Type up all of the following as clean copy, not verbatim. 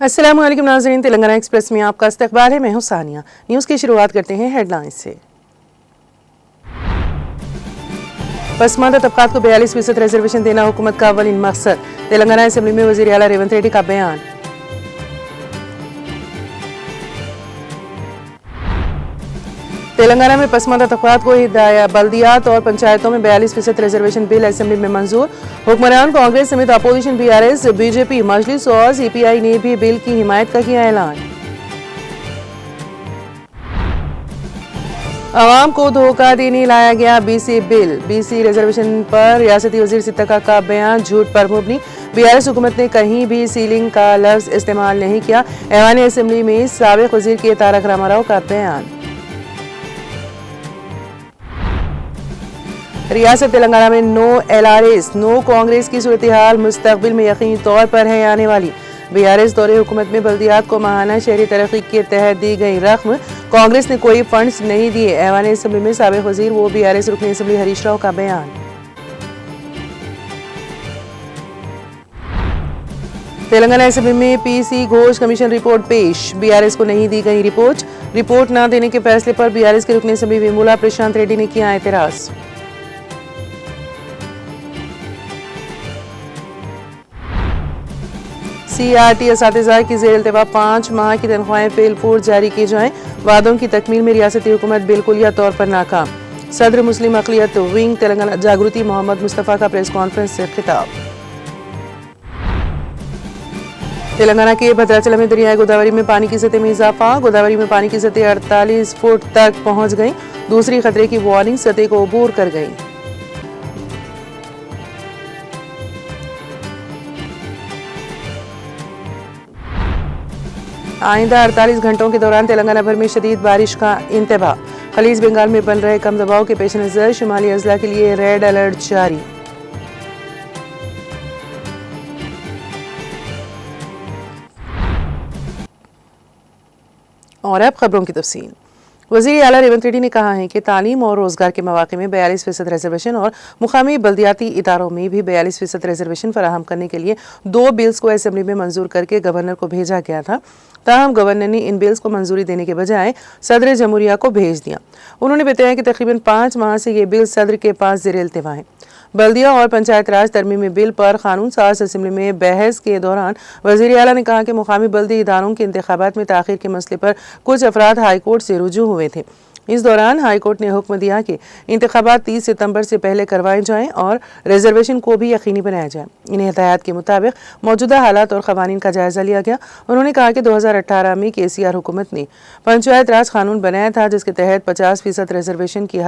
अस्सलाम वालेकुम नाज़रीन, तेलंगाना एक्सप्रेस में आपका इस्तकबाल है। मैं हूं सानिया। न्यूज़ की शुरुआत करते हैं हेडलाइंस से। पसमानदा तबकात को 42% रिजर्वेशन देना हुकूमत का अव्वलिन मकसद। तेलंगाना असेंबली में वज़ीर आला रेवंत रेड्डी का बयान। तेलंगाना में पसमानदा तबकात को बल्दियात और पंचायतों में 42% रिजर्वेशन बिल असेंबली में मंजूर। हुक्मरान कांग्रेस समेत अपोजिशन बीआरएस, बीजेपी, मजलिस और सीपीआई ने भी बिल की हिमायत का किया ऐलान। अवाम को धोखा देने लाया गया बीसी बिल। बीसी रिजर्वेशन पर रियासती वजीर सिद्दीक़ा का बयान झूठ पर मुबनी। बीआरएस हुकूमत ने कहीं भी सीलिंग का लफ्ज इस्तेमाल नहीं किया। ऐवान असेंबली में साबिक वजीर के तारक रामाराव का बयान। रियासत तेलंगाना में नो एलआरएस, नो कांग्रेस की सूरत हाल मुस्तकबिल में यकीनी तौर पर है आने वाली। बीआरएस दौरे हुकूमत में बल्दियात को माहाना शहरी तरक्की के तहत दी गई रकम, कांग्रेस ने कोई फंड्स नहीं दिए। ऐवान असेंबली में साबिक वजीर व बीआरएस रुकन असेंबली हरीश राव का बयान। तेलंगाना असेंबली में पीसी घोष कमीशन रिपोर्ट पेश। बीआरएस को नहीं दी गई रिपोर्ट न देने के फैसले पर बीआरएस के रुकन असेंबली वेमुला प्रशांत रेड्डी ने किया एतराज। सीआरटी असातिज़ा की ज़ेर इल्तिवा 5 माह की तनख्वाहें फेल फूर जारी की जाएं। वादों की तकमील में रियासती हुकूमत बिल्कुलिया तौर पर नाकाम। सदर मुस्लिम अक़लियत विंग तेलंगाना जागृति मोहम्मद मुस्तफ़ा का प्रेस कॉन्फ्रेंस से खिताब। तेलंगाना के भद्राचलम में दरियाए गोदावरी में पानी की सतह में इजाफा। गोदावरी में पानी की सतह 48 फुट तक पहुंच गई। दूसरी खतरे की वार्निंग सतह को अबूर कर गई। आइंदा 48 घंटों के दौरान तेलंगाना भर में शदीद बारिश का इंतबाह। खलीज बंगाल में बन रहे कम दबाव के पेश नजर शुमाली अजला के लिए रेड अलर्ट जारी। और अब खबरों की तफसील। वज़ीर आला रेवंत रेड्डी ने कहा है कि तालीम और रोजगार के मौके में 42% रिजर्वेशन और मुकामी बल्दियाती इदारों में भी 42% रिजर्वेशन फराहम करने के लिए 2 बिल्स को असेंबली में मंजूर करके गवर्नर को भेजा गया था। ताहम गवर्नर ने इन बिल्स को मंजूरी देने के बजाय सदर जमहूरिया को भेज दिया। उन्होंने बताया कि तकरीबन 5 माह से ये बिल सदर के पास ज़ेर इल्तिवा है। बल्दिया और पंचायत राज तरमीमी बिल पर कानून साज असेंबली में बहस के दौरान वज़ीर आला ने कहा कि मुकामी बल्दी इदारों के इंतखाबात में ताख़ीर के मसले पर कुछ अफराद हाई कोर्ट से रुजू हुए थे। इस दौरान हाई कोर्ट ने हुक्म दिया कि इंतखाबात 30 सितंबर से पहले करवाए जाएं और रिजर्वेशन को भी यकीनी बनाया जाए। इन हिदायत के मुताबिक मौजूदा हालात और क़वानीन का जायज़ा लिया गया। उन्होंने कहा कि 2018 में केसीआर हुकूमत ने पंचायत राज कानून बनाया था जिसके तहत 50% रिजर्वेशन की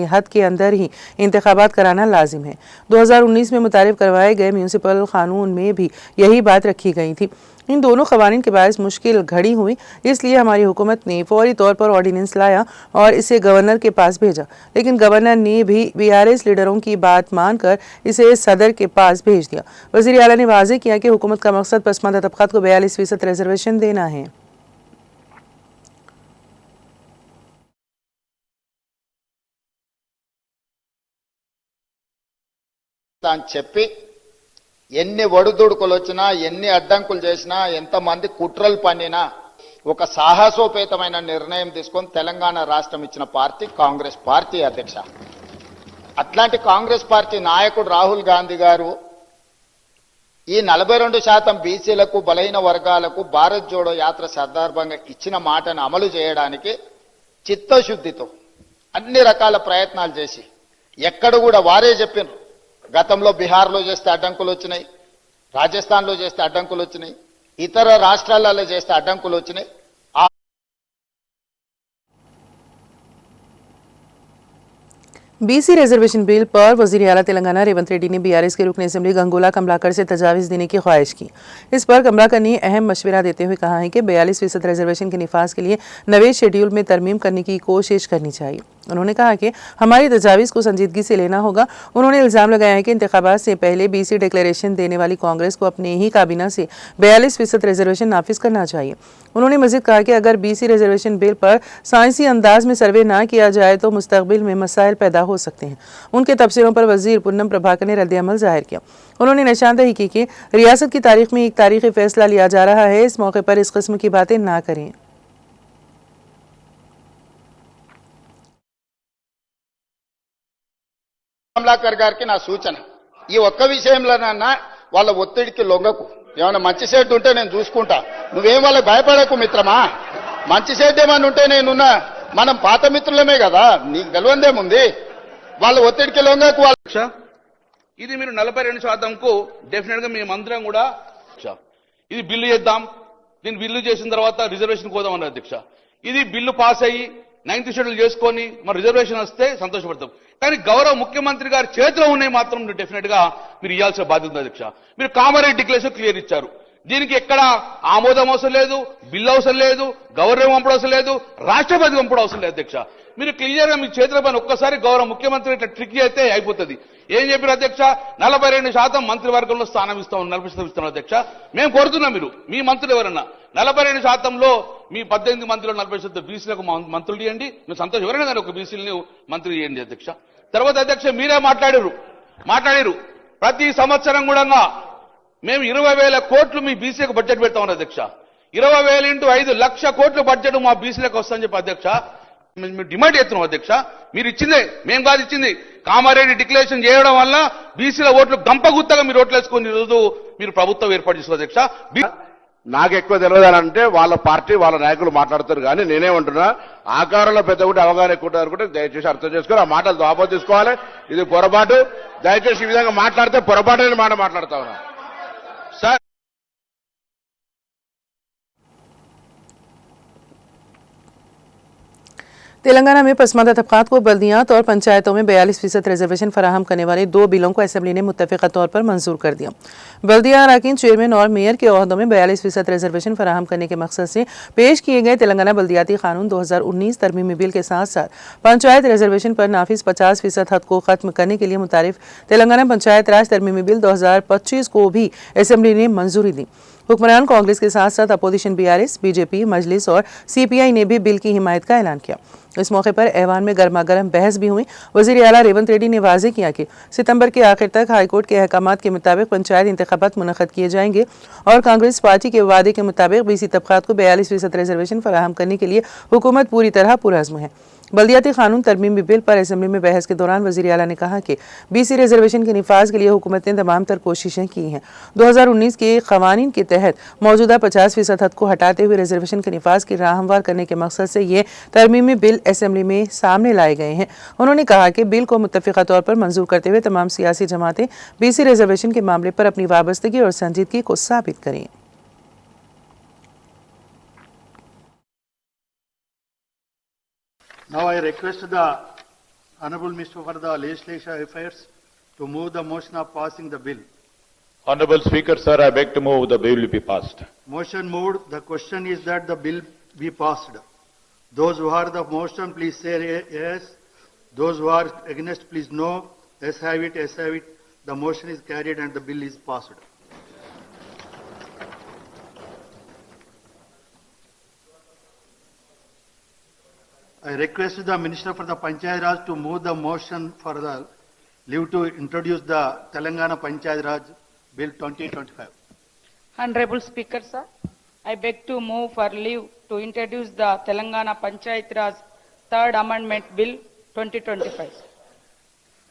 हद के अंदर ही इंतखाबात कराना लाजिम है। 2019 में मुतारिफ करवाए गए म्यूनसिपल कानून में भी यही बात रखी गई थी। इन दोनों क़वानीन के बायस मुश्किल घड़ी हुई, इसलिए हमारी हुकूमत ने फौरी तौर पर ऑर्डिनेंस लाया और इसे गवर्नर के पास भेजा, लेकिन गवर्नर ने भी बीआरएस लीडरों की बात मानकर इसे सदर के पास भेज दिया। वज़ीर आला ने वाज़ेह किया कि हुकूमत का मकसद पसमानदा तबकात को 42% रिजर्वेशन देना है। ఎన్ని ఒడుదుడుకులు వచ్చినా ఎన్ని అడ్డంకులు చేసినా ఎంతమంది కుట్రలు పన్నినా ఒక సాహసోపేతమైన నిర్ణయం తీసుకొని తెలంగాణ రాష్ట్రం ఇచ్చిన పార్టీ కాంగ్రెస్ పార్టీ అధ్యక్ష. అట్లాంటి కాంగ్రెస్ పార్టీ నాయకుడు రాహుల్ గాంధీ గారు ఈ 42% బీసీలకు బలహీన వర్గాలకు భారత్ జోడో యాత్ర సందర్భంగా ఇచ్చిన మాటను అమలు చేయడానికి చిత్తశుద్ధితో అన్ని రకాల ప్రయత్నాలు చేసి ఎక్కడ కూడా వారే చెప్పినారు. గతంలో బిహార్లో చేస్తే అడ్డంకులు వచ్చినాయి, రాజస్థాన్లో చేస్తే అడ్డంకులు వచ్చినాయి, ఇతర రాష్ట్రాలలో చేస్తే అడ్డంకులు వచ్చినాయి. बीसी रिजर्वेशन बिल पर वज़ीर आला तेलंगाना रेवंत रेड्डी ने बीआरएस के रुकन असेंबली गंगोला कमलाकर से तजावीज़ देने की ख्वाहिश की। इस पर कमलाकर ने अहम मशवरा देते हुए कहा है कि 42% रिजर्वेशन के निफाज के लिए नवे शेड्यूल में तरमीम करने की कोशिश करनी चाहिए। उन्होंने कहा कि हमारी तजावीज़ को संजीदगी से लेना होगा। उन्होंने इल्ज़ाम लगाया है कि इंतखाबात से पहले BC डिक्लेरेशन देने वाली कांग्रेस को अपने ही काबीना से 42% रिजर्वेशन नाफिज करना चाहिए। उन्होंने मजीद कहा कि अगर BC रिजर्वेशन बिल पर साइंसी अंदाज में सर्वे ना किया जाए तो मुस्तकबिल में मसाइल पैदा हो सकते हैं। उनके तबसरों पर वजीर पूनम प्रभाकर ने रद्द-ए-अमल जाहिर किया। उन्होंने निशानदही की कि रियासत की तारीख में एक तारीखी फैसला लिया जा रहा है, इस मौके पर इस किस्म की बातें ना करें। కమలాకర్ గారికి నా సూచన, ఈ ఒక్క విషయంలోనన్నా వాళ్ళ ఒత్తిడికి లొంగకు. ఏమైనా మంచి షెడ్ ఉంటే నేను చూసుకుంటా, నువ్వేం వాళ్ళకి భయపడకు మిత్రమా. మంచి షెడ్ ఏమన్నా ఉంటే నేనున్నా, మనం పాత మిత్రులమే కదా, నీకు గెలవందేముంది. వాళ్ళ ఒత్తిడికి లొంగకు. అధ్యక్ష, ఇది మీరు 42%కు డెఫినెట్ గా మేమందరం కూడా ఇది బిల్లు చేద్దాం, దీన్ని బిల్లు చేసిన తర్వాత రిజర్వేషన్ కోదాం అన్నారు అధ్యక్ష. ఇది బిల్లు పాస్ అయ్యి 9th షెడ్యూల్ చేసుకొని మరి రిజర్వేషన్ వస్తే సంతోషపడతాం. కానీ గౌరవ ముఖ్యమంత్రి గారి చేతిలో ఉన్నాయి మాత్రం డెఫినెట్ గా మీరు ఇవ్వాల్సిన బాధ్యత ఉంది అధ్యక్ష. మీరు కామారెడ్డి డిక్లరేషన్ క్లియర్ ఇచ్చారు, దీనికి ఎక్కడ ఆమోదం అవసరం లేదు, బిల్లు అవసరం లేదు, గవర్నర్ పంపడం అవసరం లేదు, రాష్ట్రపతి పంపడం అవసరం లేదు అధ్యక్ష. మీరు క్లియర్ గా మీ చేతుల పైన ఒక్కసారి గౌరవ ముఖ్యమంత్రి ఇట్లా ట్రిక్ అయితే అయిపోతుంది. ఏం చెప్పారు అధ్యక్ష? 42% మంత్రివర్గంలో స్థానం ఇస్తాం, 40% ఇస్తాం అధ్యక్ష. మేము కోరుతున్నాం, మీరు మీ మంత్రులు ఎవరన్నా 42%లో మీ 18 మంత్రులు 40% బీసీలకు మంత్రులు ఇవ్వండి, మేము సంతోషం. ఎవరైనా కానీ ఒక బీసీలని మంత్రులు ఇవ్వండి అధ్యక్ష. తర్వాత అధ్యక్ష మీరే మాట్లాడారు ప్రతి సంవత్సరం కూడా మేము 20,000 కోట్లు మీ బీసీలకు బడ్జెట్ పెడతామని అధ్యక్ష. 20,000 × 5 లక్ష కోట్ల బడ్జెట్ మా బీసీలకు వస్తుందని చెప్పి అధ్యక్ష మేము డిమాండ్ చేస్తున్నాం అధ్యక్ష. మీరు ఇచ్చిందే, మేము కాదు ఇచ్చింది. కామారెడ్డి డిక్లరేషన్ చేయడం వల్ల బీసీల ఓట్లు గంపగుత్తగా మీరు ఓట్లు వేసుకొని ఈరోజు మీరు ప్రభుత్వం ఏర్పాటు చేసుకో అధ్యక్ష. నాకు ఎక్కువ తెలియదానంటే వాళ్ళ పార్టీ వాళ్ళ నాయకులు మాట్లాడతారు, కానీ నేనేమంటున్నా, ఆకారంలో పెద్ద కూడా అవగాహన ఎక్కువ అనుకుంటే దయచేసి అర్థం చేసుకొని ఆ మాటలు ఆపోజ్ చేసుకోవాలి. ఇది పొరపాటు. దయచేసి ఈ విధంగా మాట్లాడితే పొరపాటు అనే మాట మాట్లాడతా ఉన్నా సార్. तेलंगाना में पसमानदा तबकात को बल्दियात और पंचायतों में 42% रिजर्वेशन फराहम करने वाले 2 बिलों को असेंबली ने मुत्तफ़िक़ा तौर पर मंजूर कर दिया। बल्दिया अराकीन, चेयरमैन और मेयर के ओहदों में 42% रिजर्वेशन फराहम करने के मकसद से पेश किए गए तेलंगाना बल्दियाती कानून 2019 तरमीमी बिल के साथ साथ पंचायत रिजर्वेशन पर नाफिज 50% हद को खत्म करने के लिए मुतारिफ तेलंगाना पंचायत राज तरमीमी बिल 2025 को भी असेंबली ने मंजूरी दी। हुक्मरान कांग्रेस के साथ साथ अपोजिशन BRS, BJP, मजलिस और CPI ने भी बिल की हिमायत का ऐलान किया। इस मौके पर ऐवान में गर्मा गर्म बहस भी हुई। वज़ीर आला रेवंत रेड्डी ने वाज़ेह किया कि सितंबर के आखिर तक हाईकोर्ट के अहकामात के मुताबिक पंचायत इंतखाबात मुनक़्क़द किए जाएंगे और कांग्रेस पार्टी के वादे के मुताबिक BC तबक़ात को 42% रिजर्वेशन फराहम करने के लिए हुकूमत पूरी तरह पुरअज़्म है। बल्दियाती कानून तरमीमी बिल पर असेंबली में बहस के दौरान वज़ीर आला ने कहा कि BC रिजर्वेशन के निफाज के लिए हुकूमत ने तमाम तर कोशिशें की हैं। 2019 के क़वानीन के तहत मौजूदा 50% हद को हटाते हुए रिजर्वेशन के निफाज की राह हमवार करने के मकसद से ये तरमीमी बिल असेंबली में सामने लाए गए हैं। उन्होंने कहा कि बिल को मुत्तफ़िक़ा तौर पर मंजूर करते हुए तमाम सियासी जमातें BC रिजर्वेशन के मामले पर अपनी वाबस्तगी और संजीदगी को साबित करें। Now I request the Honorable Minister for the Legislative Affairs to move the motion of passing the bill. Honorable Speaker, sir, I beg to move the bill be passed. Motion moved. The question is that the bill be passed. Those who are the motion, please say yes. Those who are against, please no. Yes, have it, yes, have it. The motion is carried and the bill is passed. I request the Minister for the Panchayat Raj to move the motion for the leave to introduce the Telangana Panchayat Raj Bill 2025. Honorable Speaker, sir, I beg to move for leave to introduce the Telangana Panchayat Raj Third Amendment Bill 2025.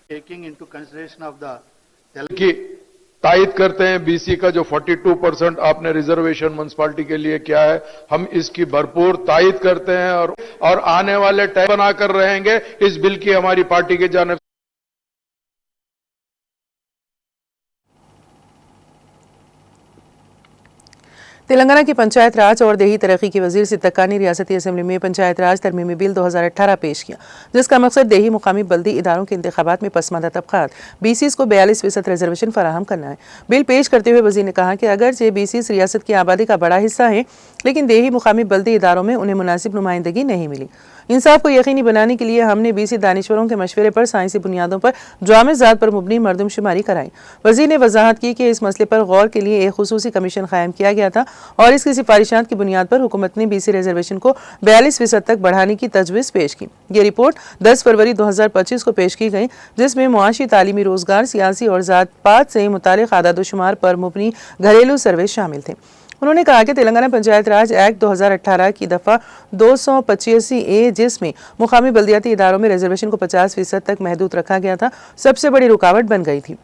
Taking into consideration of the कि तायद करते हैं BC का जो 42% आपने reservation municipality के लिए किया है, हम इसकी भरपूर तायद करते हैं और आने वाले टाइम बनाकर रहेंगे। इस बिल की हमारी पार्टी की जानिब तेलंगाना की पंचायत राज और देही तरक्की की वजीर सिद्दीक़ा ने रियासती असेंबली में पंचायत राज तरमीमी बिल 2018 पेश किया, जिसका मकसद देही मुकामी बल्दी इदारों के इंतखाबात में पसमानदा तबकात BCs को 42% रिजर्वेशन फराहम करना है। बिल पेश करते हुए वजीर ने कहा कि अगरचे BCs रियासत की आबादी का बड़ा हिस्सा है, लेकिन देही मुकामी बल्दी इदारों में उन्हें मुनासिब नुमाइंदगी नहीं मिली। इंसाफ को यकीनी बनाने के लिए हमने बीसी दानिश्वरों के मशवरे पर साइंसी बुनियादों पर जामे-जात पर मुबनी मरदमशुमारी कराई। वजीर ने वजाहत की कि इस मसले पर गौर के लिए एक खुसूसी कमीशन कायम किया गया था और इसकी सिफारिशात की बुनियाद पर हुकूमत ने बीसी रिजर्वेशन को 42% तक बढ़ाने की तजवीज़ पेश की। ये रिपोर्ट 10 फरवरी 2025 को पेश की गई, जिसमें मुआशी, तालीमी, रोजगार, सियासी और जात पात से मुतालिक आदाद-ओ-शुमार पर मुबनी घरेलू सर्वे शामिल थे। उन्होंने कहा कि तेलंगाना पंचायत राज एक्ट 2018 की दफा 285A, जिसमें मुकामी बल्दियाती इदारों में रिजर्वेशन को 50% तक महदूद रखा गया था, सबसे बड़ी रुकावट बन गई थी।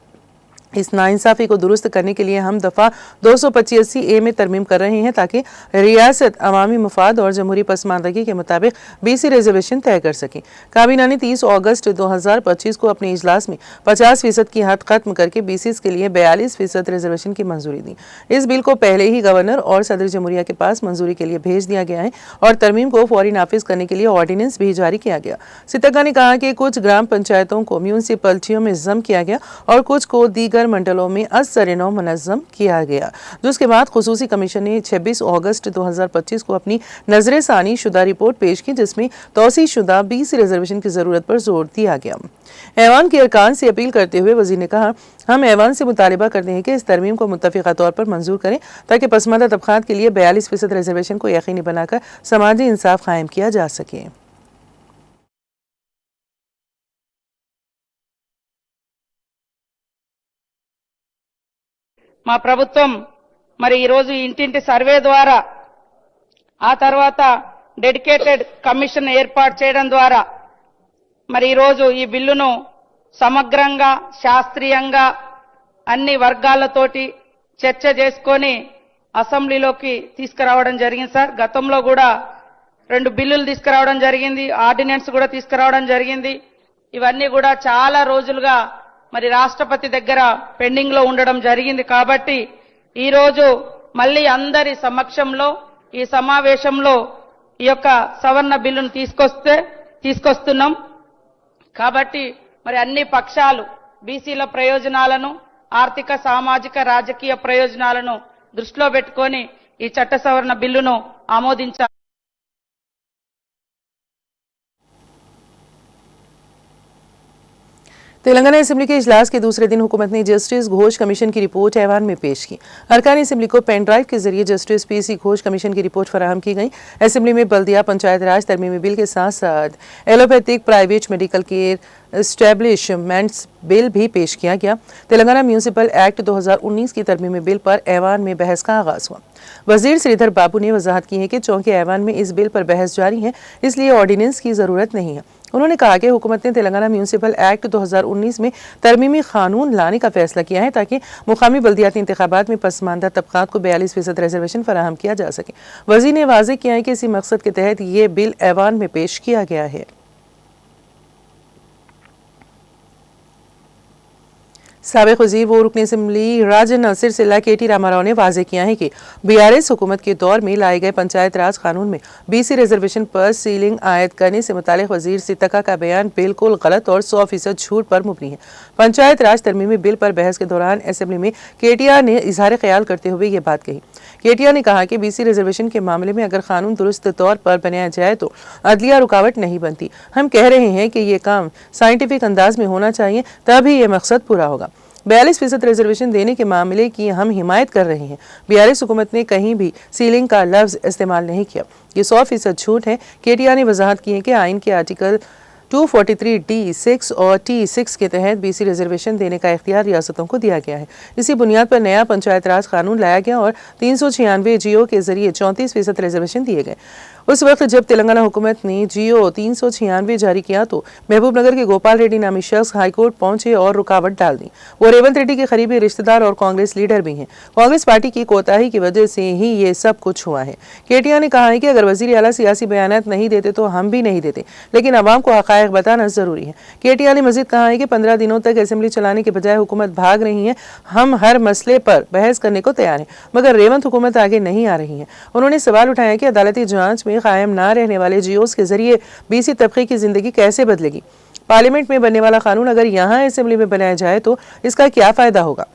इस नाइंसाफी को दुरुस्त करने के लिए हम दफा 285A में तरमीम कर रहे हैं ताकि रियासत अवामी मुफाद और जमहूरी पसमानदगी के मुताबिक बीसी रिजर्वेशन तय कर सके। काबीना ने 30 अगस्त 2025 को अपने इजलास में 50% की हद खत्म करके बीसीज के लिए 42% रिजर्वेशन की मंजूरी दी। इस बिल को पहले ही गवर्नर और सदर जमहूरिया के पास मंजूरी के लिए भेज दिया गया है और तरमीम को फौरी नाफिज करने के लिए ऑर्डिनेंस भी जारी किया गया। सितक्का ने कहा कि कुछ ग्राम पंचायतों को म्यूनसिपलिटियों में जम किया गया और कुछ को दीगर मंडलों में असर-ए-नौ मुनज़्ज़म किया गया, जिसके बाद खुसूसी कमीशन ने 26 अगस्त 2025 को अपनी नजर सानी शुदा रिपोर्ट पेश की, जिसमें तौसी शुदा बीसी रिजर्वेशन की जरूरत पर जोर दिया गया। ऐवान के अरकान से अपील करते हुए वजीर ने कहा, हम ऐवान से मुतालिबा करते हैं कि इस तरमीम को मुत्तफ़िक़ा तौर पर मंजूर करें ताकि पसमानदा तबक़ात के लिए 42% रिजर्वेशन को यकीनी बनाकर समाजी इंसाफ कायम किया जा सके। మా ప్రభుత్వం మరి ఈరోజు ఇంటింటి సర్వే ద్వారా ఆ తర్వాత డెడికేటెడ్ కమిషన్ ఏర్పాటు చేయడం ద్వారా మరి ఈరోజు ఈ బిల్లును సమగ్రంగా శాస్త్రీయంగా అన్ని వర్గాలతోటి చర్చ చేసుకొని అసెంబ్లీలోకి తీసుకురావడం జరిగింది సార్. గతంలో కూడా 2 బిల్లులు తీసుకురావడం జరిగింది, ఆర్డినెన్స్ కూడా తీసుకురావడం జరిగింది. ఇవన్నీ కూడా చాలా రోజులుగా మరి రాష్ట్రపతి దగ్గర పెండింగ్ లో ఉండడం జరిగింది. కాబట్టి ఈ రోజు మళ్ళీ అందరి సమక్షంలో ఈ సమావేశంలో ఈ యొక్క సవరణ బిల్లును తీసుకొస్తున్నాం. కాబట్టి మరి అన్ని పక్షాలు బీసీల ప్రయోజనాలను, ఆర్థిక, సామాజిక, రాజకీయ ప్రయోజనాలను దృష్టిలో పెట్టుకొని ఈ చట్ట సవరణ బిల్లును ఆమోదించారు. तेलंगाना असेंबली के इजलास के दूसरे दिन हुकूमत ने जस्टिस घोष कमीशन की रिपोर्ट ऐवान में पेश की। अरकान असेंबली को पेन ड्राइव के जरिए जस्टिस पीसी घोष कमीशन की रिपोर्ट फराहम की गई। असेंबली में बल्दिया पंचायत राज तरमीमी बिल के साथ साथ allopathic private medical care establishments bill भी पेश किया गया। तेलंगाना म्यूनिसिपल एक्ट 2019 की तरमीमी बिल पर ऐवान में बहस का आगाज हुआ। वजीर श्रीधर बाबू ने वजाहत की है कि चूंकि ऐवान में इस बिल पर बहस जारी है, इसलिए ऑर्डिनेंस की जरूरत नहीं है। उन्होंने कहा कि हुकूमत ने तेलंगाना म्यूनिसिपल एक्ट 2019 में तरमीमी कानून लाने का फैसला किया है ताकि मुकामी बल्दियाती इंतखाबात में पसमानदा तबकात को 42% रिजर्वेशन फराहम किया जा सके। वजीर ने वाज़ेह किया है कि इसी मकसद के तहत ये बिल ऐवान में पेश किया गया है। साबिक वज़ीर व रुकन असेंबली राजन नासिर सिल्ला KT रामाराव ने वाज़ेह किया है कि BRS हुकूमत के दौर में लाए गए पंचायत राज कानून में BC रिजर्वेशन पर सीलिंग आयद करने से मुतालिक वज़ीर सितक्का का बयान बिल्कुल गलत और 100% झूठ पर मुबनी है। पंचायत राज तरमीमी बिल पर बहस के दौरान असेंबली में KTR ने इजहार ख्याल करते हुए ये बात कही। KTR ने कहा कि BC रिजर्वेशन के मामले में अगर कानून दुरुस्त तौर पर बनाया जाए तो अदलिया रुकावट नहीं बनती। हम कह रहे हैं कि ये काम साइंटिफिक अंदाज में होना चाहिए, तभी ये मकसद पूरा होगा। 42% रिजर्वेशन देने के मामले की हम हिमायत कर रहे हैं। BRS हुकूमत ने कहीं भी सीलिंग का लफ्ज इस्तेमाल नहीं किया। ये 100% झूठ है। KTR ने वजाहत की है कि आइन के आर्टिकल 243D6 और T6 के तहत BC रिजर्वेशन देने का इख्तियार रियासतों को दिया गया है। इसी बुनियाद पर नया पंचायत राज कानून लाया गया और 396 GO के जरिए 34% रिजर्वेशन दिए गए। उस वक्त जब तेलंगाना हुकूमत ने GO 396 जारी किया तो महबूबनगर के गोपाल रेड्डी नामी शख्स हाईकोर्ट पहुंचे और रुकावट डाल दी। वो रेवंत रेड्डी के करीबी रिश्तेदार और कांग्रेस लीडर भी हैं। कांग्रेस पार्टी की कोताही की वजह से ही ये सब कुछ हुआ है। KTR ने कहा है कि अगर वजीर आला सियासी बयानात नहीं देते तो हम भी नहीं देते, लेकिन अवाम को हकायक बताना जरूरी है। KTR ने मजीद कहा है कि 15 दिनों तक असेंबली चलाने के बजाय हुकूमत भाग रही है। हम हर मसले पर बहस करने को तैयार हैं, मगर रेवंत हुकूमत आगे नहीं आ रही है। उन्होंने सवाल उठाया कि अदालती जांच में कायम ना रहने वाले GOs के जरिए BC तबके की जिंदगी कैसे बदलेगी। पार्लियामेंट में बनने वाला कानून अगर यहाँ असेंबली में बनाया जाए तो इसका क्या फायदा होगा।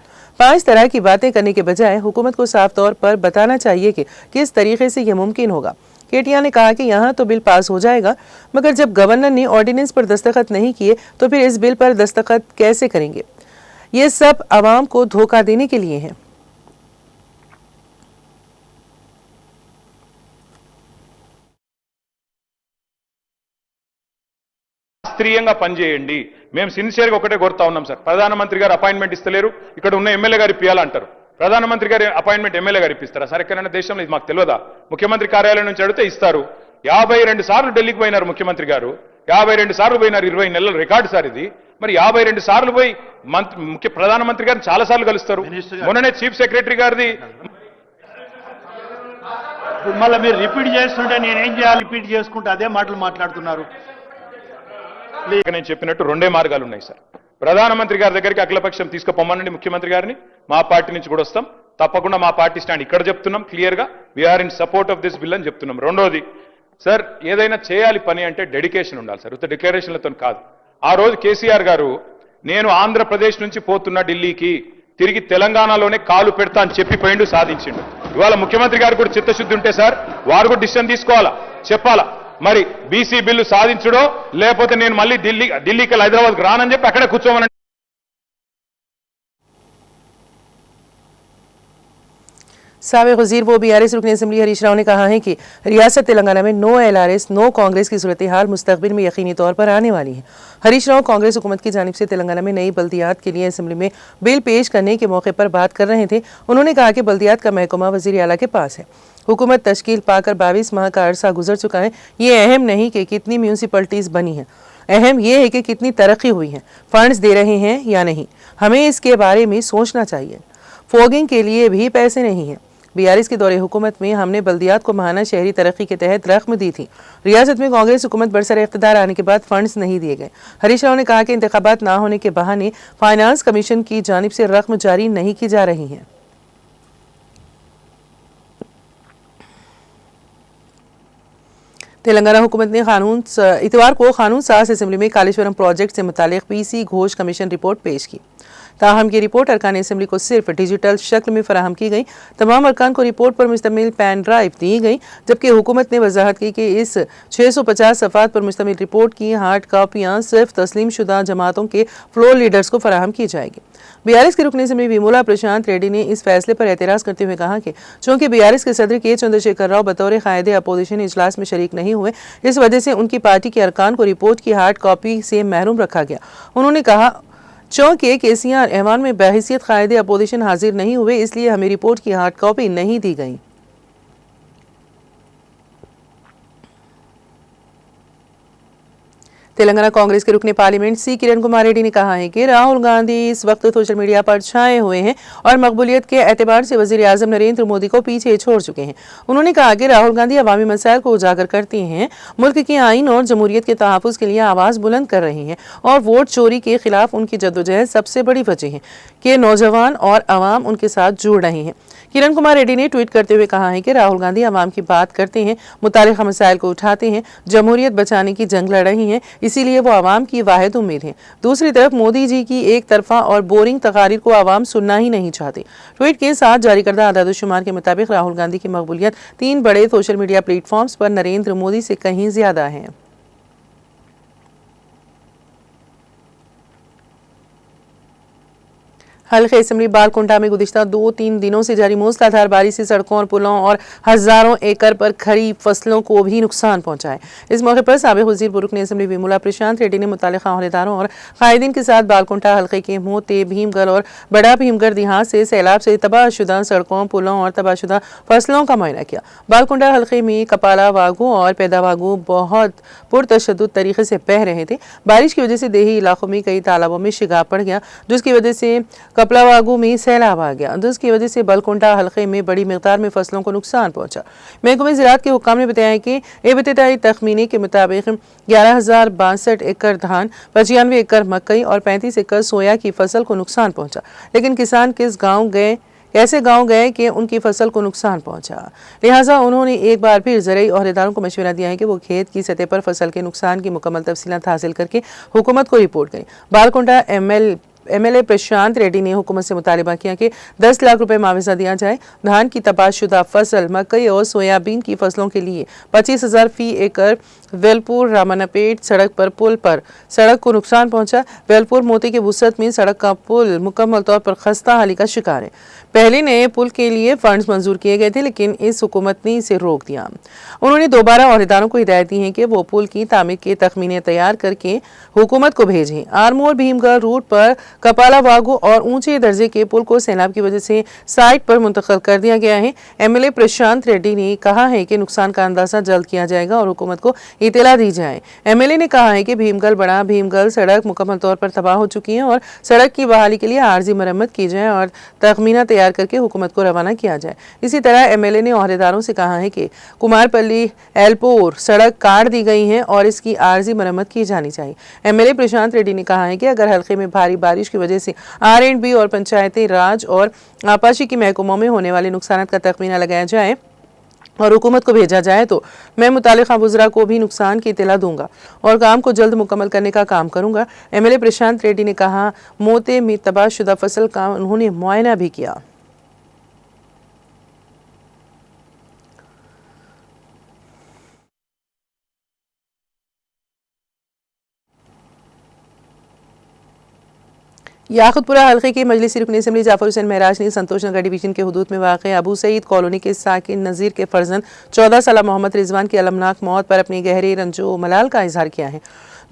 5 तरह की बातें करने के बजाय हुकूमत को साफ तौर पर बताना चाहिए कि किस तरीके से यह मुमकिन होगा। केटिया ने कहा कि यहाँ तो बिल पास हो जाएगा, मगर जब गवर्नर ने ऑर्डिनेंस पर दस्तखत नहीं किए तो फिर इस बिल पर दस्तखत कैसे करेंगे? ये सब आवाम को धोखा देने के लिए है। శాస్త్రీయంగా పనిచేయండి. మేము సిన్సియర్గా ఒకటే కోరుతా ఉన్నాం సార్. ప్రధానమంత్రి గారు అపాయింట్మెంట్ ఇస్తలేరు, ఇక్కడ ఉన్న ఎమ్మెల్యే గారు ఇప్పియాలంటారు. ప్రధానమంత్రి గారి అపాయింట్మెంట్ ఎమ్మెల్యే గారు ఇప్పిస్తారా సార్? ఎక్కడైనా దేశంలో ఇది మాకు తెలియదా? ముఖ్యమంత్రి కార్యాలయం నుంచి అడిగితే ఇస్తారు. 52 సార్లు ఢిల్లీకి పోయినారు ముఖ్యమంత్రి గారు, 52 సార్లు పోయినారు, 20 నెలల రికార్డు సార్ ఇది. మరి 52 సార్లు పోయి ప్రధానమంత్రి గారిని చాలా సార్లు కలుస్తారు. మొన్ననే చీఫ్ సెక్రటరీ గారిది మళ్ళీ మీరు రిపీట్ చేస్తుంటే నేనేం చేయాలి? రిపీట్ చేసుకుంటే అదే మాటలు మాట్లాడుతున్నారు. నేను చెప్పినట్టు రెండే మార్గాలు ఉన్నాయి సార్. ప్రధానమంత్రి గారి దగ్గరికి అఖిలపక్షం తీసుకుపోమనండి ముఖ్యమంత్రి గారిని. మా పార్టీ నుంచి కూడా వస్తాం. తప్పకుండా మా పార్టీ స్టాండ్ ఇక్కడ చెప్తున్నాం క్లియర్ గా, we are in support of this bill అని చెప్తున్నాం. రెండోది సార్, ఏదైనా చేయాలి పని అంటే డెడికేషన్ ఉండాలి సార్, ఉత్త డిక్లరేషన్లతో కాదు. ఆ రోజు కేసీఆర్ గారు నేను ఆంధ్రప్రదేశ్ నుంచి పోతున్నా ఢిల్లీకి, తిరిగి తెలంగాణలోనే కాలు పెడతా అని చెప్పి పోయిండు, సాధించిండు. ఇవాళ ముఖ్యమంత్రి గారు కూడా చిత్తశుద్ధి ఉంటే సార్ వారు కూడా డిసిషన్ తీసుకోవాలా, చెప్పాలా. మరి బీసీ బిల్లు సాధించడో లేకపోతే నేను మళ్ళీ ఢిల్లీకి హైదరాబాద్కి రానని చెప్పి అక్కడే కూర్చోమని. साबिक़ वज़ीर वो बीआरएस रुकन असम्बली हरीश राव ने कहा है कि रियासत तेलंगाना में नो एलआरएस नो कांग्रेस की सूरत हाल मुस्तक़बिल में यकीनी तौर पर आने वाली है। हरीश राव कांग्रेस हुकूमत की जानिब से तेलंगाना में नई बल्दियात के लिए असम्बली में बिल पेश करने के मौके पर बात कर रहे थे। उन्होंने कहा कि बल्दियात का महकमा वज़ीर आला के पास है। हुकूमत तश्कील पाकर 22 माह का अरसा गुजर चुका है। ये अहम नहीं कि कितनी म्यूनसिपलिटीज़ बनी हैं, अहम यह है कि कितनी तरक्की हुई है, फंड्स दे रहे हैं या नहीं। हमें इसके बारे में सोचना चाहिए। फोगिंग के लिए भी पैसे नहीं हैं। बीआरएस के दौरे हुकूमत में हमने बल्दियात को महाना शहरी तरक्की के तहत रकम दी थी। रियासत में कांग्रेस हुकूमत बरसर इख्तिदार आने के बाद फंड्स नहीं दिए गए। हरीश राव ने कहा कि इंतखाबात ना होने के बहाने फाइनेंस कमीशन की जानिब से रकम जारी नहीं की जा रही है। तेलंगाना हुकूमत ने इतवार को कानून साज असम्बली में कालेश्वरम प्रोजेक्ट से मुतालिक पीसी घोष कमीशन रिपोर्ट पेश की। ताहम ये रिपोर्ट अरकान असम्बली को सिर्फ डिजिटल शक्ल में फराहम की गई। तमाम अरकान को रिपोर्ट पर मुश्तमिल पेन ड्राइव दी गई, जबकि हुकूमत ने वजाहत की कि इस 650 सफ़ात पर मुश्तमिल रिपोर्ट की हार्ड कापियाँ सिर्फ तस्लीम शुदा जमातों के फ्लोर लीडर्स को फराहम की जाएगी। बीआरएस के रुकन असम्बली विमला प्रशांत रेड्डी ने इस फैसले पर एतराज़ करते हुए कहा कि चूंकि बीआरएस के सदर के चंद्रशेखर राव बतौर कायदे अपोजिशन इजलास में शरीक नहीं हुए, इस वजह से उनकी पार्टी के अरकान को रिपोर्ट की हार्ड कॉपी से महरूम रखा गया। उन्होंने कहा चूंकि केसीआर ऐवान में बहैसियत कायदे अपोजिशन हाजिर नहीं हुए, इसलिए हमें रिपोर्ट की हार्ड कॉपी नहीं दी गई। तेलंगाना कांग्रेस के रुकने पार्लियामेंट सी किरण कुमार रेड्डी ने कहा है कि राहुल गांधी इस वक्त सोशल मीडिया पर छाए हुए हैं और मकबूलियत के एतबार से वजीर आजम नरेंद्र मोदी को पीछे छोड़ चुके हैं। उन्होंने कहा कि राहुल गांधी अवामी मसाइल को उजागर करते हैं, मुल्क के आइन और जमहूरियत के तहफ़्फ़ुज़ के लिए आवाज़ बुलंद कर रहे हैं और वोट चोरी के खिलाफ उनकी जद्दोजहद सबसे बड़ी वजह है कि नौजवान और अवाम उनके साथ जुड़ रहे हैं। किरण कुमार रेड्डी ने ट्वीट करते हुए कहा है कि राहुल गांधी अवाम की बात करते हैं, मुतालिका मसाइल को उठाते हैं, जमहूरियत बचाने की जंग लड़ रही हैं, इसीलिए वो आवाम की वाहिद उम्मीद है। दूसरी तरफ मोदी जी की एक तरफा और बोरिंग तकारीर को आवाम सुनना ही नहीं चाहते। ट्वीट के साथ जारी करदा आदाद-ओ-शुमार के मुताबिक राहुल गांधी की मकबूलियत 3 बड़े सोशल मीडिया प्लेटफॉर्म्स पर नरेंद्र मोदी से कहीं ज्यादा है। हल्के असम्बली बालकुंडा में गुज़िश्ता 2-3 दिनों से जारी मूसलाधार बारिश से सड़कों और पुलों और हजारों एकड़ पर खड़ी फसलों को भी नुकसान पहुंचा है। इस मौके पर साबिक़ वज़ीर रुकन असम्बली विमला प्रशांत रेड्डी ने मुतालिका अहदेदारों और कायदीन के साथ बालकुंडा हल्के के मोते, भीमगढ़ और बड़ा भीमगढ़ देहात से सैलाब से तबाहशुदा सड़कों, पुलों और तबाहशुदा फसलों का मुआयना किया। बालकुंडा हल्के में कपाला वागू और पैदा वागू बहुत पुरतशद्दुद तरीके से बह रहे थे। बारिश की वजह से देही इलाकों में कई तालाबों में शिगाब पड़ गया, जिसकी वजह से कपलावागू में सैलाब आ गया, जिसकी वजह से बालकुंडा हल्के में बड़ी मिकदार में फसलों को नुकसान पहुंचा। महकमे ज़राअत के हुक्काम ने बताया कि इब्तिदाई तखमीने के मुताबिक 11,062 एकड़ धान, 95 एकड़ मकई और 35 एकड़ सोया की फसल को नुकसान पहुंचा। लेकिन किसान कैसे गांव गए कि उनकी फसल को नुकसान पहुंचा। लिहाजा उन्होंने एक बार फिर ज़राई अहदेदारों को मशवरा दिया है कि वो खेत की सतह पर फसल के नुकसान की मुकम्मल तफसीलात हासिल करके हुकूमत को रिपोर्ट करें। बालकुंडा एमएलए प्रशांत रेड्डी ने हुकूमत से मुतालिबा किया कि 10 लाख रुपए मुआवजा दिया जाए। धान की तबाहशुदा फसल, मकई और सोयाबीन की फसलों के लिए 25,000 फी एकड़ वेलपुर रामानापेट सड़क पर पुल पर सड़क को नुकसान पहुंचा। वेलपुर मोती के वुसत में सड़क का पुल मुकम्मल तौर पर खस्ता हाली का शिकार है। पहले नए पुल के लिए फंड्स मंजूर किए गए थे, लेकिन इस हुकूमत ने इसे रोक दिया। उन्होंने दोबारा अहदेदारों को हिदायत दी है कि वो पुल की तामीर के तखमीने तैयार करके हुकूमत को भेजें। आरमोर भीमगढ़ रूट पर कपाला वागू और ऊंचे दर्जे के पुल को सैलाब की वजह से साइट पर मुंतकिल कर दिया गया है। एमएलए प्रशांत रेड्डी ने कहा है कि नुकसान का अंदाजा जल्द किया जाएगा और हुकूमत को इतला दी जाए। एमएलए ने कहा है कि भीमगढ़ बड़ा भीमगढ़ सड़क मुकम्मल तौर पर तबाह हो चुकी है और सड़क की बहाली के लिए आर्जी मरम्मत की जाए और तखमीना तैयार करके हुकूमत को रवाना किया जाए। इसी तरह एमएलए ने अहदेदारों से कहा है कि कुमारपल्ली एलपोर सड़क काट दी गई है और इसकी आर्जी मरम्मत की जानी चाहिए। एमएलए प्रशांत रेड्डी ने कहा है कि अगर हल्के में भारी बारिश की वजह से आर&बी और पंचायती राज और आपाशी की महकमों में होने वाले नुकसान का तखमीना लगाया जाए और हुकूमत को भेजा जाए तो मैं मुतालिका वुज़रा को भी नुकसान की इत्तला दूंगा और काम को जल्द मुकम्मल करने का काम करूंगा। एमएलए प्रशांत रेड्डी ने कहा मोते में तबाहशुदा फसल का उन्होंने मुआयना भी किया। याकुतपुरा हल्के के मजलिसी रुकन असम्बली जाफर हुसैन महराज ने संतोष नगर डिवीजन के हुदूद में वाक़ अबू सईद कॉलोनी के साकिन नज़ीर के फर्जंद 14 साल मोहम्मद रिजवान की अलमनाक मौत पर अपनी गहरी रंजो मलाल का इजहार किया है,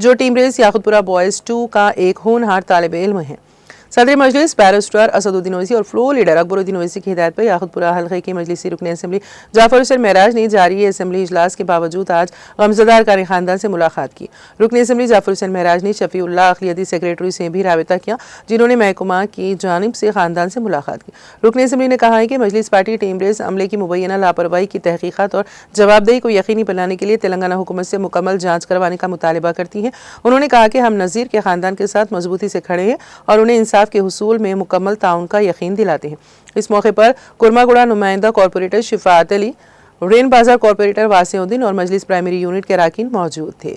जो टीम रेस याकुतपुरा बॉयज़ 2 का एक होनहार तालिब इल्म है। सदर मजलिस बैरिस्टर असदुद्दीन ओवैसी और फ्लोर लीडर अकबरुद्दीन ओवैसी की हिदायत पर याकुतपुरा हल्के के मजलिसी रुकन असम्बली जाफर हुसैन महराज ने जारी असम्बली इजलास के बावजूद आज गमज़दा कारी खानदान से मुलाकात की। रुकन असम्बली जाफर हुसैन महराज ने शफीउल्लाह अक़लियती सेक्रेटरी से भी राबिता किया, जिन्होंने महकमा की जानिब से खानदान से मुलाकात की। रुकन असम्बली ने कहा है कि मजलिस पार्टी टीम रेस अमले की मुबैना लापरवाही की तहकीकात और जवाबदेही को यकीनी बनाने के लिए तेलंगाना हुकूमत से मुकम्मल जाँच करवाने का मुतालिबा करती है। उन्होंने कहा कि हम नज़ीर के खानदान के साथ मजबूती से खड़े हैं और उन्हें इंसाफ के हुसूल में मुकम्मल ताउन का यकीन दिलाते हैं। इस मौके पर कुरमागुड़ा नुमाइंदा कॉर्पोरेटर शिफात अली, रेन बाजार कॉर्पोरेटर वासिउद्दीन और मजलिस प्राइमरी यूनिट के अरकान मौजूद थे।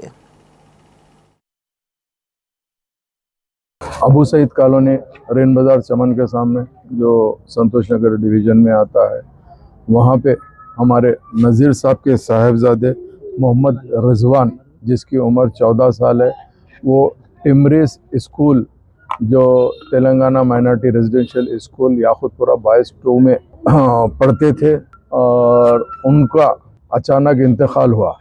अबू सईद कॉलोनी रेन बाजार चमन के सामने जो संतोष नगर डिवीजन में आता है, वहाँ पे हमारे नज़ीर साहब के साहिबजादे मोहम्मद रिजवान, जिसकी उम्र 14 साल है, वो टिमरेस स्कूल जो Telangana minority residential school Yakutpura boys 2 में पढ़ते थे और उनका अचानक इंतकाल हुआ।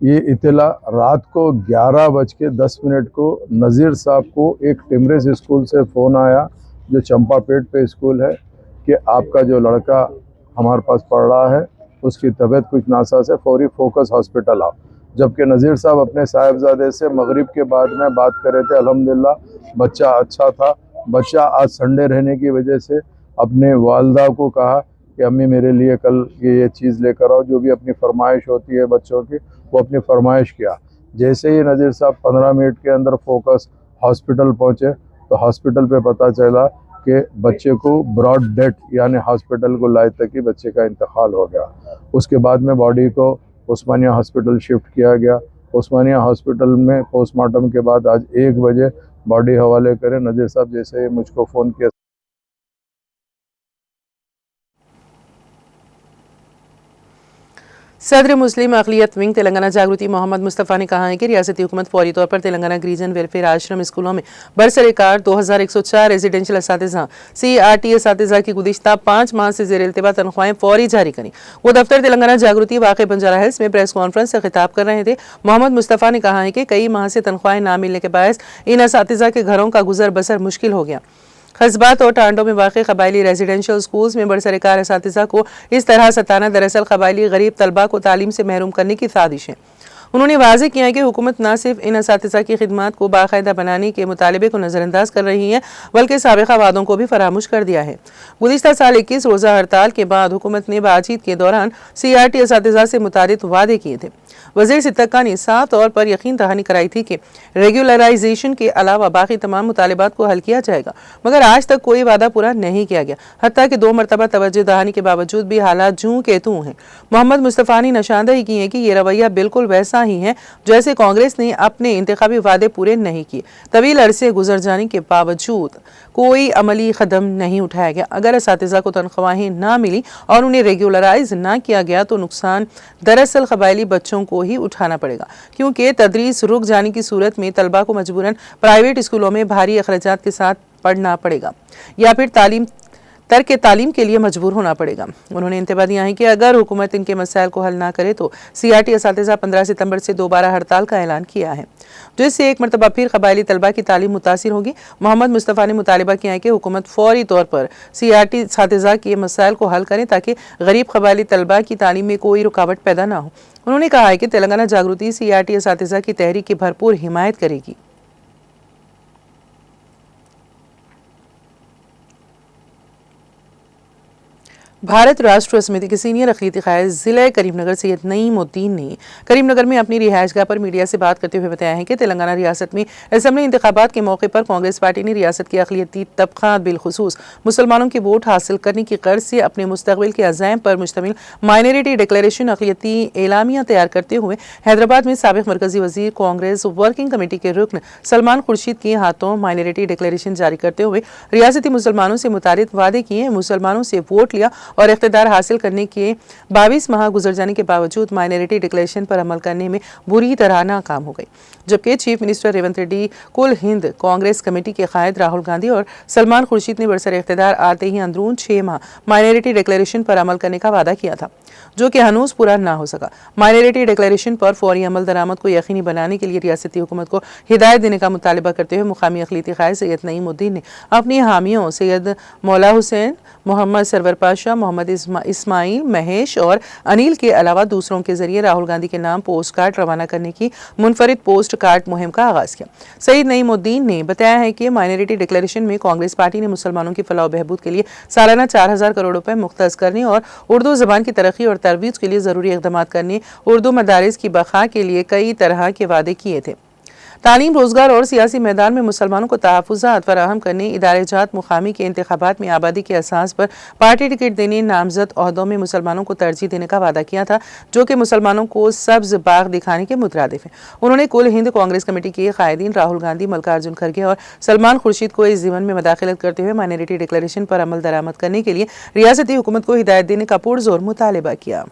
ये इत्तला रात को 11:10 को नज़ीर साहब को एक टिमरेस स्कूल से फ़ोन आया, जो चंपापेट पे स्कूल है, कि आपका जो लड़का हमारे पास पढ़ रहा है उसकी तबीयत कुछ नासाज है, फौरी फोकस हॉस्पिटल आओ। जबकि नज़ीर साहब अपने साहिबजादे से मगरिब के बाद में बात कर रहे थे। अल्हम्दुलिल्लाह बच्चा अच्छा था। बच्चा आज संडे रहने की वजह से अपने वालदा को कहा कि अम्मी मेरे लिए कल ये चीज़ लेकर आओ, जो भी अपनी फरमाइश होती है बच्चों की, वो अपनी फरमाइश किया। जैसे ही नज़ीर साहब 15 मिनट के अंदर फोकस हॉस्पिटल पहुँचे तो हॉस्पिटल पे पता चला कि बच्चे को ब्रॉड डेथ यानी हॉस्पिटल को लाए तक ही बच्चे का इंतकाल हो गया। उसके बाद में बॉडी को उस्मानिया हॉस्पिटल शिफ्ट किया गया। उस्मानिया हॉस्पिटल में पोस्टमार्टम के बाद आज 1 बजे बॉडी हवाले करें। नज़ीर साहब जैसे मुझको फ़ोन किया, सदर मुस्लिम अक़लियत विंग तेलंगाना जागृति मोहम्मद मुस्तफ़ा ने कहा है कि रियासती हुकूमत फौरी तौर पर तेलंगाना रीजन वेलफेयर आश्रम स्कूलों में बरसरेकार 2104 रेजिडेंशियल असातिज़ा CRT असातिज़ा की गुज़िश्ता 5 माह से ज़ेर इल्तिबा तनख्वाहें फौरी जारी करें। वो दफ्तर तेलंगाना जागृति वाक़ बंजारा हिल्स में प्रेस कॉन्फ्रेंस से खिताब कर रहे थे। मोहम्मद मुस्तफ़ा ने कहा है कि कई माह से तनख्वाहें ना मिलने के बायस इन असातिज़ा के घरों का गुजर बसर मुश्किल हो गया। कस्बात और टांडों में वाक़ कबायली रेजिडेंशियल स्कूल्स में बरसरकार असातिज़ा को इस तरह सताना दरअसल कबायली गरीब तलबा को तालीम से महरूम करने की साजिश है। उन्होंने वाज़ेह किया कि हुकूमत न सिर्फ इन असातिज़ा की खिदमात को बाकायदा बनाने के मुतालिबे को नज़रअंदाज कर रही है, बल्कि साबिक़ा वादों को भी फरामोश कर दिया है। गुज़िश्ता साल 21 रोज़ा हड़ताल के बाद हुकूमत ने बातचीत के दौरान CRT असातिज़ा से मुतादिद वादे किए थे। वज़ीर सिद्दीक़ा ने साफ तौर पर यकीन दहानी कराई थी कि रेगुलराइजेशन के अलावा बाकी तमाम मुतालिबात को हल किया जाएगा, मगर आज तक कोई वादा पूरा नहीं किया गया। हत्ता कि 2 मरतबा तवज्जो दहानी के बावजूद भी हालात जूं के तूं हैं। मोहम्मद मुस्तफ़ा ने निशानदेही की है कि ये रवैया बिल्कुल वैसा वैसा ही है जैसे कांग्रेस ने अपने इंतखाबी वादे पूरे नहीं किए। तवील अरसे गुजर जाने के बावजूद कोई अमली कदम नहीं उठाया गया। अगर असातिज़ा को तनख्वाहें ना मिली और उन्हें रेगुलराइज ना किया गया तो नुकसान दरअसल कबायली बच्चों को ही उठाना पड़ेगा, क्योंकि तदरीस रुक जाने की सूरत में तलबा को मजबूरन प्राइवेट स्कूलों में भारी अखराजात के साथ पढ़ना पड़ेगा या फिर तर्क तालीम के लिए मजबूर होना पड़ेगा। उन्होंने इंतबा दिया है कि अगर हुकूमत इनके मसाइल को हल ना करे तो CRT असातिज़ा 15 सितंबर से दोबारा हड़ताल का ऐलान किया है, जिससे एक मरतबा फिर कबायली तलबा की तालीम मुतासिर होगी। मोहम्मद मुस्तफ़ा ने मुतालबा किया है कि हुकूमत फौरी तौर पर CRT असातिज़ा के मसाइल को हल करें ताकि गरीब कबायली तलबा की तालीम में कोई रुकावट पैदा ना हो। उन्होंने कहा है कि तेलंगाना जागृति CRT असातिज़ा की तहरीक की भरपूर हिमायत करेगी। भारत राष्ट्र समिति के सीनियर अक़लीती क़ायद ज़िला करीमनगर सैयद नईमुद्दीन ने करीमनगर में अपनी रिहाइशगाह पर मीडिया से बात करते हुए बताया है कि तेलंगाना रियासत में असेंबली इंतखाबात के मौके पर कांग्रेस पार्टी ने रियासत के अक़लियती तबक़ात बिलखुसूस मुसलमानों के वोट हासिल करने की गर्ज से अपने मुस्तक़बिल के अज़ाइम पर मुश्तमिल माइनॉरिटी डिक्लेरेशन अक़लियती एलामिया तैयार करते हुए हैदराबाद में साबिक़ मरकज़ी वज़ीर कांग्रेस वर्किंग कमेटी के रुकन सलमान खुर्शीद के हाथों माइनॉरिटी डिक्लेरेशन जारी करते हुए रियासती मुसलमानों से मुतारिद वादे किए। मुसलमानों से वोट लिया और इख्तिदार हासिल करने के 22 माह गुजर जाने के बावजूद माइनॉरिटी डिक्लेरेशन पर अमल करने में बुरी तरह नाकाम हो गई, जबकि चीफ मिनिस्टर रेवंत रेड्डी कुल हिंद कांग्रेस कमेटी के कायद राहुल गांधी और सलमान खुर्शीद ने बरसर इख्तिदार आते ही अंदरून 6 माह माइनॉरिटी डिक्लेरेशन पर अमल करने का वादा किया था, जो कि हनूज पूरा ना हो सका। माइनॉरिटी डिक्लेरेशन पर फौरी अमल दरामद को यकीनी बनाने के लिए रियासती हुकूमत को हिदायत देने का मुतालबा करते हुए मुकामी अक़लीती क़ायद सैयद नईमुद्दीन ने अपनी हामियों सैयद मौला हुसैन, मोहम्मद सरवर पाशा, मोहम्मद इस्माइल, महेश और अनिल के अलावा दूसरों के जरिए राहुल गांधी के नाम पोस्ट कार्ड रवाना करने की मुनफरिद पोस्ट कार्ड मुहिम का आगाज किया। सैयद नईमुद्दीन ने बताया है कि माइनॉरिटी डिक्लेरेशन में कांग्रेस पार्टी ने मुसलमानों की फलाह बहबूद के लिए सालाना 4000 करोड़ रुपए मुख्तस करने और उर्दू जबान की तरक्की और तरवीज के लिए जरूरी इक़दाम करने, उर्दू मदारिस की बका के लिए कई तरह के वादे किए थे। तालीम, रोजगार और सियासी मैदान में मुसलमानों को तहफ़्फ़ुज़ात फराहम करने, इदारे जात मुकामी के इंतखाबात में आबादी के असास पर पार्टी टिकट देने, नामजद ओहदों में मुसलमानों को तरजीह देने का वादा किया था, जो कि मुसलमानों को सब्ज बाग दिखाने के मुतरादिफ है। उन्होंने कुल हिंद कांग्रेस कमेटी के कायदीन राहुल गांधी, मल्लिकार्जुन खड़गे और सलमान खुर्शीद को इस जीवन में मदाखलत करते हुए माइनॉरिटी डिक्लेरेशन पर अमल दरामद करने के लिए रियासती हुकूमत को हिदायत देने का पुरजोर मुतालबा किया।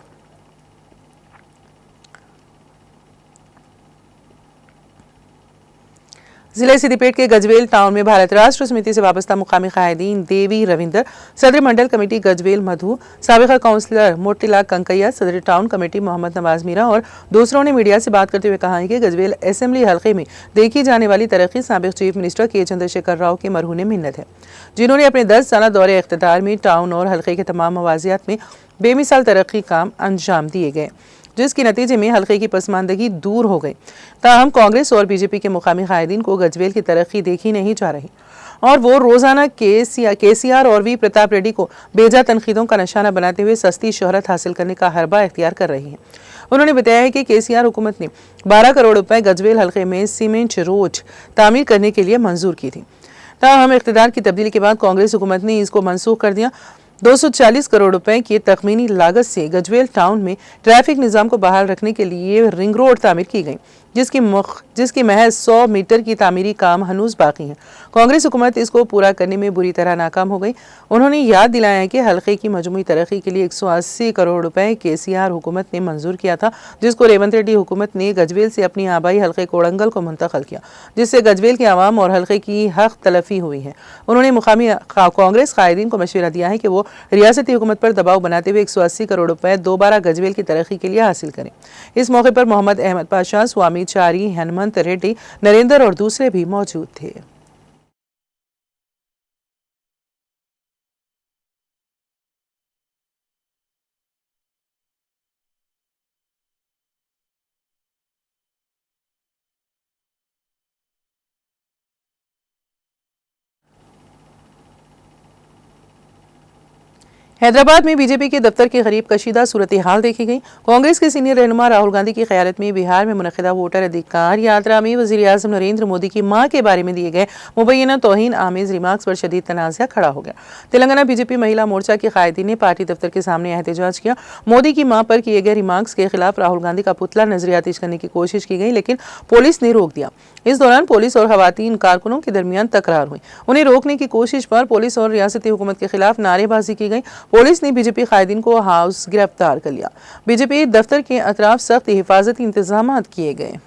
जिले सिद्दीपेट के गजवेल टाउन में भारत राष्ट्र समिति से वाबस्ता मुकामी कायदीन देवी रविंदर, सदर मंडल कमेटी गजवेल मधु, साबिका काउंसलर मोतीलाल कंकैया, सदर टाउन कमेटी मोहम्मद नवाज मीरा और दूसरों ने मीडिया से बात करते हुए कहा है कि गजवेल असेंबली हल्के में देखी जाने वाली तरक्की साबिक चीफ मिनिस्टर के चंद्रशेखर राव के मरहूने मिन्नत है, जिन्होंने अपने 10 साल दौरे इख्तिदार में टाउन और हल्के के तमाम मवाजियात में बेमिसाल तरक्की काम अंजाम दिए गए, जिसके नतीजे में हल्के की पसमानदगी दूर हो गई। ताहम कांग्रेस और बीजेपी के मुकामी कायदीन को गजवेल की तरक्की देखी नहीं जा रही और वो रोजाना केसीआर और वी प्रताप रेड्डी को बेजा तनकीदों का निशाना बनाते हुए सस्ती शोहरत हासिल करने का हरबा इख्तियार कर रही है। उन्होंने बताया है कि केसीआर हुकूमत ने 12 करोड़ रुपए गजवेल हल्के में सीमेंट रोड तामीर करने के लिए मंजूर की थी। ताहम इख्तिदार की तब्दीली के बाद कांग्रेस हुकूमत ने इसको मनसूख कर दिया। 240 करोड़ रुपए की तखमीनी लागत से गजवेल टाउन में ट्रैफिक निजाम को बहाल रखने के लिए रिंग रोड तामीर की गई, जिसकी महज 100 मीटर की तामीरी काम हनूज बाकी है। कांग्रेस हुकूमत इसको पूरा करने में बुरी तरह नाकाम हो गई। उन्होंने याद दिलाया है कि हल्के की मजमूई तरक्की के लिए 180 करोड़ रुपए केसीआर हुकूमत ने मंजूर किया था, जिसको रेवंत रेड्डी हुकूमत ने गजवेल से अपनी आबाई हल्के कोड़ंगल को मुंतकिल किया, जिससे गजवेल के आवाम और हल्के की हक तलफी हुई है। उन्होंने मुकामी कांग्रेस कायदीन को मशवरा दिया है कि वो रियासती हुकूमत पर दबाव बनाते हुए 180 करोड़ रुपए दोबारा गजवेल की तरक्की के लिए हासिल करें। इस मौके पर मोहम्मद अहमद पाशा, स्वामी चारी, हनुमंत रेड्डी, नरेंद्र और दूसरे भी मौजूद थे। हैदराबाद में बीजेपी के दफ्तर के करीब कशीदा सूरत हाल देखी गई। कांग्रेस के सीनियर रहनुमा राहुल गांधी की क़यादत में बिहार में मुनक़िदा वोटर अधिकार यात्रा में वज़ीर आज़म नरेंद्र मोदी की मां के बारे में दिए गए मुबैना तौहीन आमेज रिमार्क्स पर शदीद तनाज़ा खड़ा हो गया। तेलंगाना बीजेपी महिला मोर्चा की कायदीन ने पार्टी दफ्तर के सामने एहतजाज किया। मोदी की मां पर किए गए रिमार्क्स के खिलाफ राहुल गांधी का पुतला नजरियातीश करने की कोशिश की गई, लेकिन पुलिस ने रोक दिया। इस दौरान पुलिस और खवातीन कारकुनों के दरमियान तकरार हुई। उन्हें रोकने की कोशिश पर पुलिस और रियासती हुकूमत के खिलाफ नारेबाजी की गई। पुलिस ने बीजेपी कायदीन को हाउस गिरफ्तार कर लिया। बीजेपी दफ्तर के अतराफ सख्त हिफाजती इंतजाम किए गए।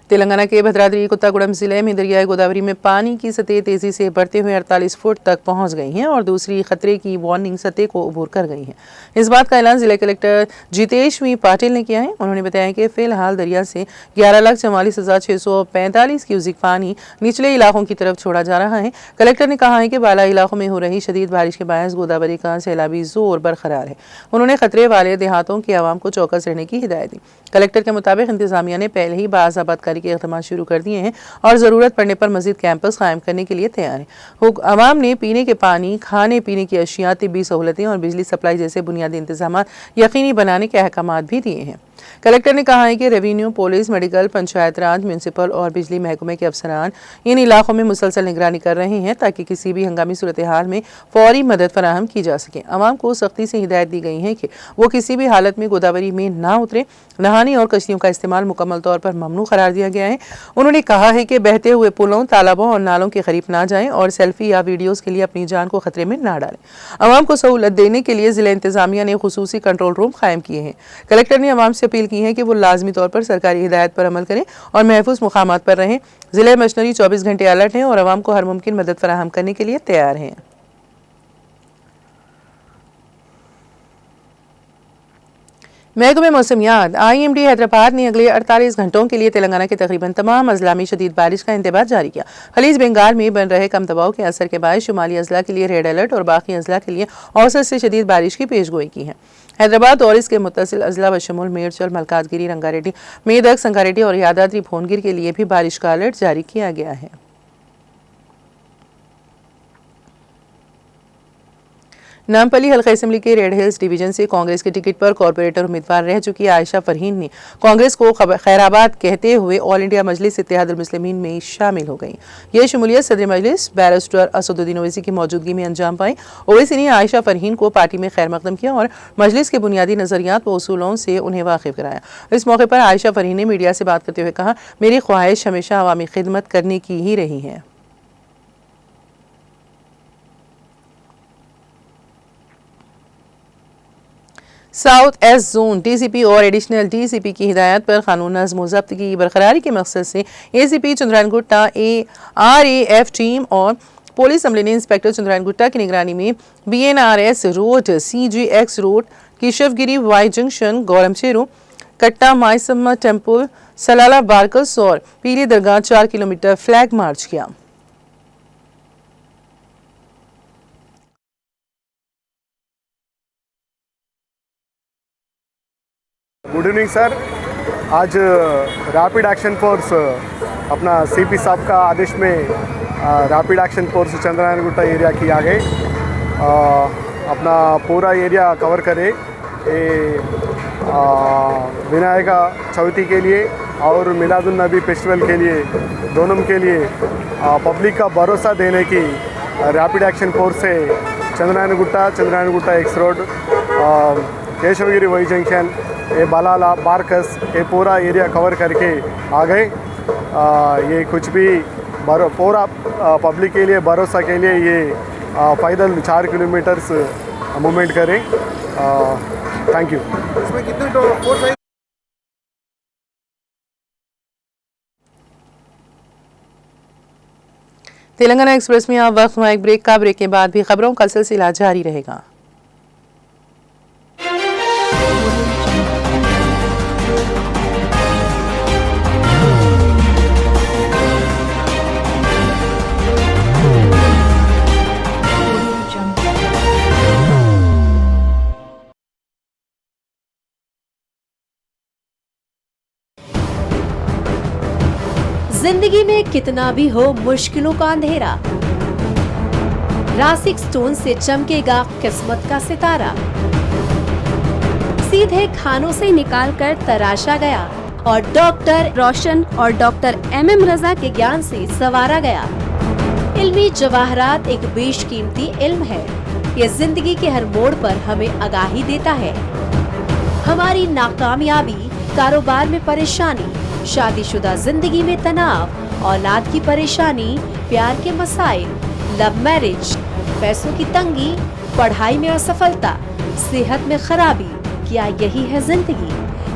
तेलंगाना के भद्राद्री कोत्तागुड़म जिले में दरियाई गोदावरी में पानी की सतह तेजी से बढ़ते हुए 48 फुट तक पहुंच गई है और दूसरी खतरे की वार्निंग सतह को उबूर कर गई है। इस बात का ऐलान जिला कलेक्टर जितेशवी पाटिल ने किया है। उन्होंने बताया कि फिलहाल दरिया से 11,44,645 क्यूसिक पानी निचले इलाकों की तरफ छोड़ा जा रहा है। कलेक्टर ने कहा है कि बाला इलाकों में हो रही शदीद बारिश के बायस गोदावरी का सैलाबी जोर बरकरार है। उन्होंने खतरे वाले देहातों के आवाम को चौकस रहने की हिदायत दी। कलेक्टर के मुताबिक इंतजामिया ने पहले ही बाज़ाबादकारी के इक़दाम शुरू कर दिए हैं और ज़रूरत पड़ने पर मज़ीद कैंपस कायम करने के लिए तैयार है। अवाम ने पीने के पानी, खाने पीने की अशिया, तिब्बी सहूलतें और बिजली सप्लाई जैसे बुनियादी इंतजाम यकीनी बनाने के अहकाम भी दिए हैं। कलेक्टर ने कहा है कि रेवेन्यू, पुलिस, मेडिकल, पंचायत राज, म्यूनसिपल और बिजली महकमे के अफसरान इन इलाकों में मुसलसल निगरानी कर रहे हैं ताकि किसी भी हंगामी सूरत हाल में फौरी मदद फराहम की जा सके। अवाम को सख्ती से हिदायत दी गई है कि वो किसी भी हालत में गोदावरी में ना उतरे। नहाने और कश्तियों का इस्तेमाल मुकम्मल तौर पर ममनू करार दिया गया है। उन्होंने कहा है कि बहते हुए पुलों, तालाबों और नालों के करीब ना जाएं और सेल्फी या वीडियोस के लिए अपनी जान को खतरे में ना डालें। अवाम को सहूलत देने के लिए जिला इंतजामिया ने खुसूसी कंट्रोल रूम कायम किए हैं। कलेक्टर ने अवाम से अपील की है कि वो लाजमी तौर पर सरकारी हिदायत पर अमल करें और महफूज मुकामात पर रहें। जिले मशीनरी 24 घंटे अलर्ट हैं और अवाम को हर मुमकिन मदद फराहम करने के लिए तैयार हैं। महकमे मौसमियात IMD हैदराबाद ने अगले 48 घंटों के लिए तेलंगाना के तकरीबन तमाम अजला में शदीद बारिश का इंतबाह जारी किया। खलीज बंगाल में बन रहे कम दबाव के असर के बायस शुमाली अजला के लिए रेड अलर्ट और बाकी अजला के लिए औसत से शदीद बारिश की पेशगोई की है। हैदराबाद और इसके मुत्तसिल अजला बशमूल मेडचल, मलकाजगिरी, रंगारेड्डी, मेदक, संगारेड्डी और यादाद्री भुवनगिर के लिए भी बारिश का अलर्ट जारी किया गया है। नामपल्ली हल्का असेंबली के रेड हिल्स डिवीजन से कांग्रेस के टिकट पर कॉर्पोरेटर उम्मीदवार रह चुकी आयशा फरहीन ने कांग्रेस को खैराबाद कहते हुए ऑल इंडिया मजलिस इत्तेहादुल मुस्लिमीन में शामिल हो गई। ये शमूलियत सदर मजलिस बैरिस्टर असदुद्दीन ओवैसी की मौजूदगी में अंजाम पाई। ओवैसी ने आयशा फरहीन को पार्टी में खैर मकदम किया और मजलिस के बुनियादी नजरियात व उसूलों से उन्हें वाकिफ कराया। इस मौके पर आयशा फरहीन ने मीडिया से बात करते हुए कहा, मेरी ख्वाहिश हमेशा अवामी खिदमत करने की ही रही है। साउथ एस जोन DCP और एडिशनल DCP की हिदायत पर कानून नज़्म व ज़ब्त की बरकरारी के मकसद से ACP Chandrayan Gutta, RAF team और पुलिस अमले ने इंस्पेक्टर चंद्रायन गुट्टा की निगरानी में BNRS road, CGX road, Keshavgiri Y junction, Gouramcheru, Katta Maisamma temple, सलाला Barkas और पीली दरगाह 4 किलोमीटर फ्लैग मार्च किया। Good evening sir. आज रैपिड एक्शन फोर्स अपना CP साहब का आदेश में rapid action force Chandrayangutta area की आ गए। अपना पूरा एरिया कवर करे विनायक चौथी के लिए और मिलादुन नबी फेस्टिवल के लिए, दोनों के लिए पब्लिक का भरोसा देने की रैपिड एक्शन फोर्स से Chandrayangutta X road, Keshavgiri Y junction, ये बलाला बारकस, ये पूरा एरिया कवर करके आ गए। ये कुछ भी पूरा पब्लिक के लिए भरोसा के लिए ये पैदल 4 किलोमीटर्स मूवमेंट करें। Thank you. इसमें कितने फोर्स है? तेलंगाना एक्सप्रेस में आप वक्त एक ब्रेक का, ब्रेक के बाद भी खबरों का सिलसिला जारी रहेगा। जिंदगी में कितना भी हो मुश्किलों का अंधेरा, रासिक स्टोन से चमकेगा किस्मत का सितारा। सीधे खानों से निकालकर तराशा गया और डॉक्टर रोशन और डॉक्टर MM रजा के ज्ञान से संवारा गया। इल्मी जवाहरात एक बेशकीमती इल्म है। ये जिंदगी के हर मोड़ पर हमें आगाही देता है। हमारी नाकामयाबी, कारोबार में परेशानी, शादीशुदा जिंदगी में तनाव, औलाद की परेशानी, प्यार के मसाइल, लव मैरिज, पैसों की तंगी, पढ़ाई में असफलता, सेहत में खराबी, क्या यही है जिंदगी?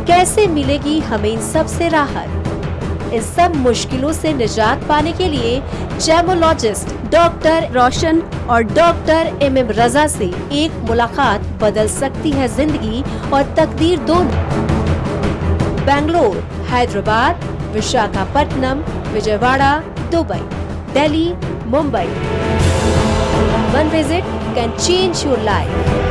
कैसे मिलेगी हमें इन सब से राहत? इन सब मुश्किलों से निजात पाने के लिए जेमोलॉजिस्ट डॉक्टर रोशन और डॉक्टर MM रजा से एक मुलाकात बदल सकती है जिंदगी और तकदीर दोनों। Bangalore, Hyderabad, Visakhapatnam, Vijayawada, Dubai, Delhi, Mumbai. One visit can change your life.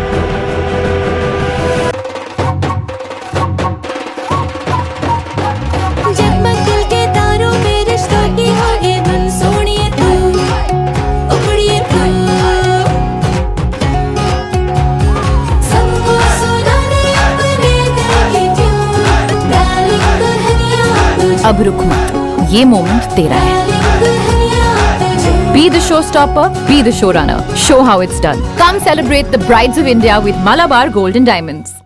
अब रुक मत, ये मोमेंट तेरा है। Be the showstopper, be the showrunner. Show how it's done. Come celebrate the Brides of India with Malabar Gold and Diamonds.